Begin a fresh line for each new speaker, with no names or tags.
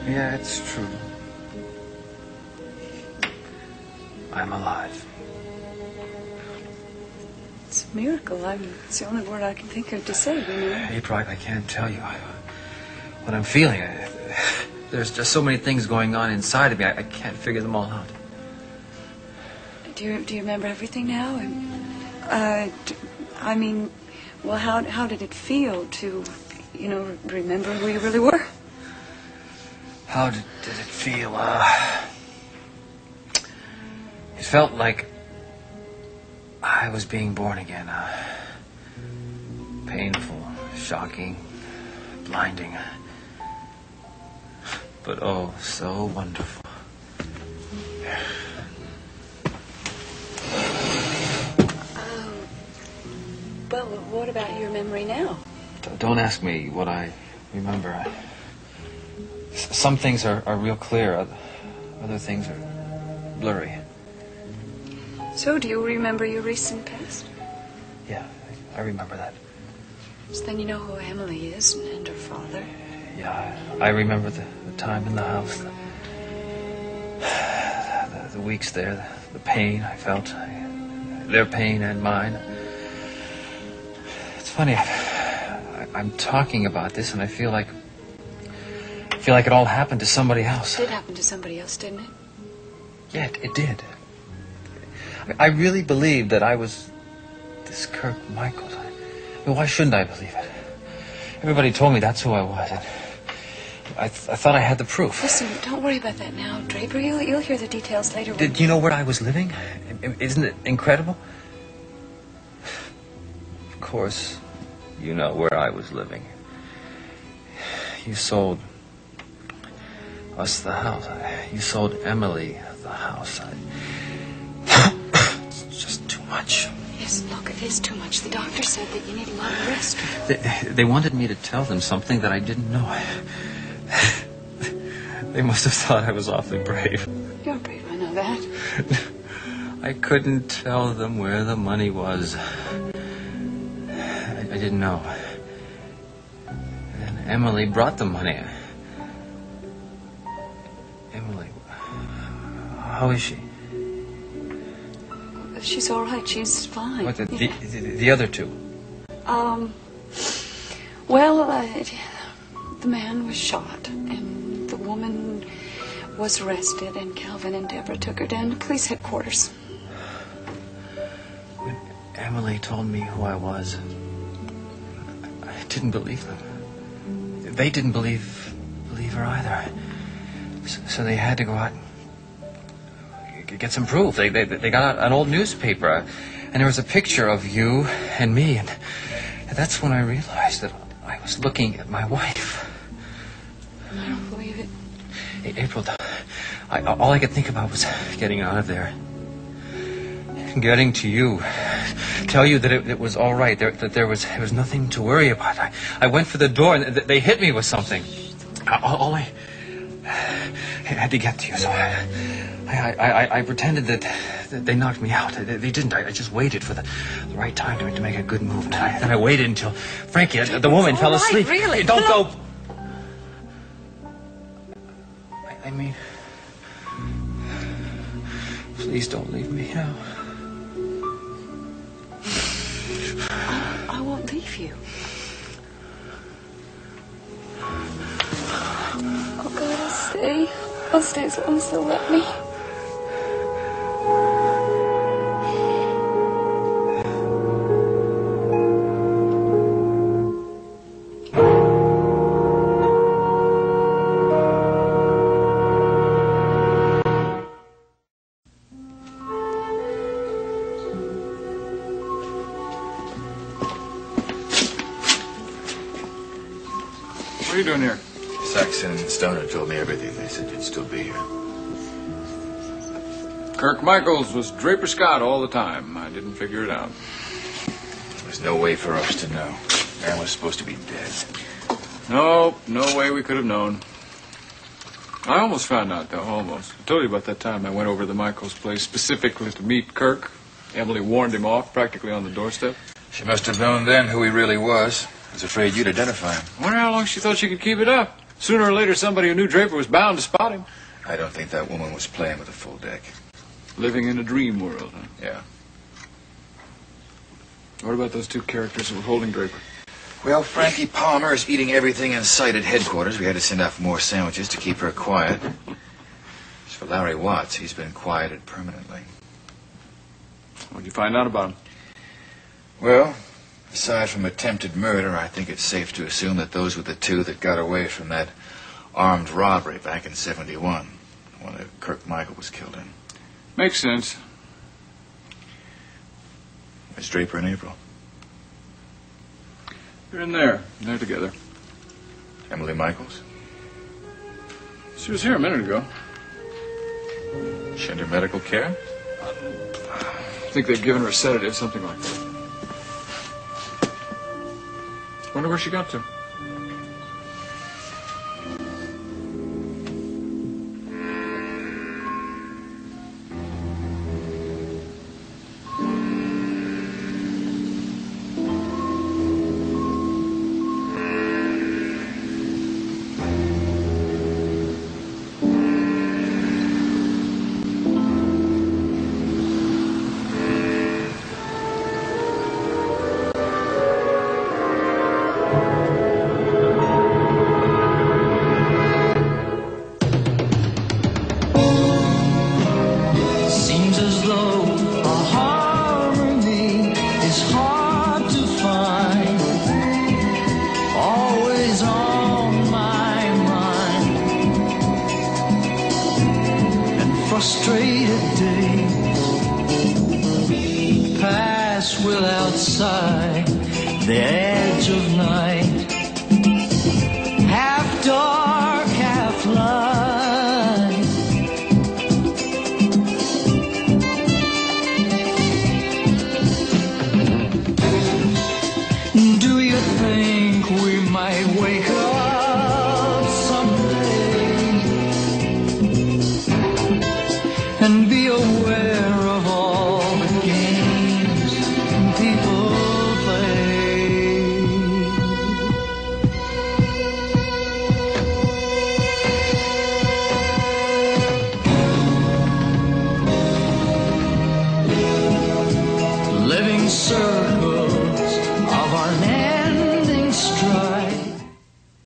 Yeah, it's true. I'm alive.
It's a miracle. It's the only word I can think of to say, you know.
April, I can't tell you what I'm feeling. There's just so many things going on inside of me. I can't figure them all out.
Do you remember everything now? I mean, well, how did it feel to, you know, remember who you really were?
How did it feel? It felt like I was being born again. Painful, shocking, blinding. But oh, so wonderful.
Well, what about your memory now?
Don't ask me what I remember. Some things are real clear. Other things are blurry.
So, do you remember your recent past?
Yeah, I remember that.
So then you know who Emily is and her father?
Yeah, I remember the time in the house. The weeks there, the pain I felt. Their pain and mine. It's funny, I'm talking about this and I feel like it all happened to somebody else.
It did happen to somebody else, didn't it?
Yeah, it did. I really believed that I was this Kirk Michaels. I mean, why shouldn't I believe it? Everybody told me that's who I was. And I thought I had the proof.
Listen, don't worry about that now, Draper. You'll hear the details later.
Did you know where I was living? Isn't it incredible? Of course, you know where I was living. You sold us the house. You sold Emily the house. It's just too much.
Yes, look, it is too much. The doctor said that you need a lot of rest.
They wanted me to tell them something that I didn't know. They must have thought I was awfully brave.
You're brave, I know that.
I couldn't tell them where the money was. I didn't know. And Emily brought the money. Emily, how is she?
She's all right. She's fine.
What, the other two?
Well, the man was shot, and the woman was arrested, and Calvin and Deborah took her down to police headquarters.
When Emily told me who I was, I didn't believe them. They didn't believe her either. So they had to go out and get some proof. They got out an old newspaper, and there was a picture of you and me, and that's when I realized that I was looking at my wife.
I don't believe it.
Hey, April, all I could think about was getting out of there. Getting to you. Tell you that it was all right, that there was nothing to worry about. I went for the door, and they hit me with something. All I had to get to you, so I pretended that they knocked me out. They didn't. I just waited for the right time to make a good move. And I waited until Frankie, the woman, fell asleep.
Really?
Don't go. I mean, please don't leave me now.
I won't leave you. Oh, God, I'll stay. I'll stay as long as they'll let me.
What are you doing here?
Saxon and Stoner told me everything. They said you'd still be here.
Kirk Michaels was Draper Scott all the time. I didn't figure it out.
There was no way for us to know. Man was supposed to be dead.
No way we could have known. I almost found out, though, almost. I told you about that time I went over to the Michaels' place specifically to meet Kirk. Emily warned him off practically on the doorstep.
She must have known then who he really was. I was afraid you'd identify him.
I wonder how long she thought she could keep it up. Sooner or later, somebody who knew Draper was bound to spot him.
I don't think that woman was playing with a full deck.
Living in a dream world, huh?
Yeah.
What about those two characters who were holding Draper?
Well, Frankie Palmer is eating everything in sight at headquarters. We had to send out for more sandwiches to keep her quiet. As for Larry Watts, he's been quieted permanently.
What'd you find out about him?
Well, aside from attempted murder, I think it's safe to assume that those were the two that got away from that armed robbery back in '71, when Kirk Michael was killed in.
Makes sense.
Where's Draper and April?
They're in there. They're together.
Emily Michaels?
She was here a minute ago.
She under medical care?
I think they've given her a sedative, something like that. Wonder where she got to.
Frustrated days pass without sight, the edge of night, half dark, half light. Do you think we might wake up someday and be aware of all the games people play? Living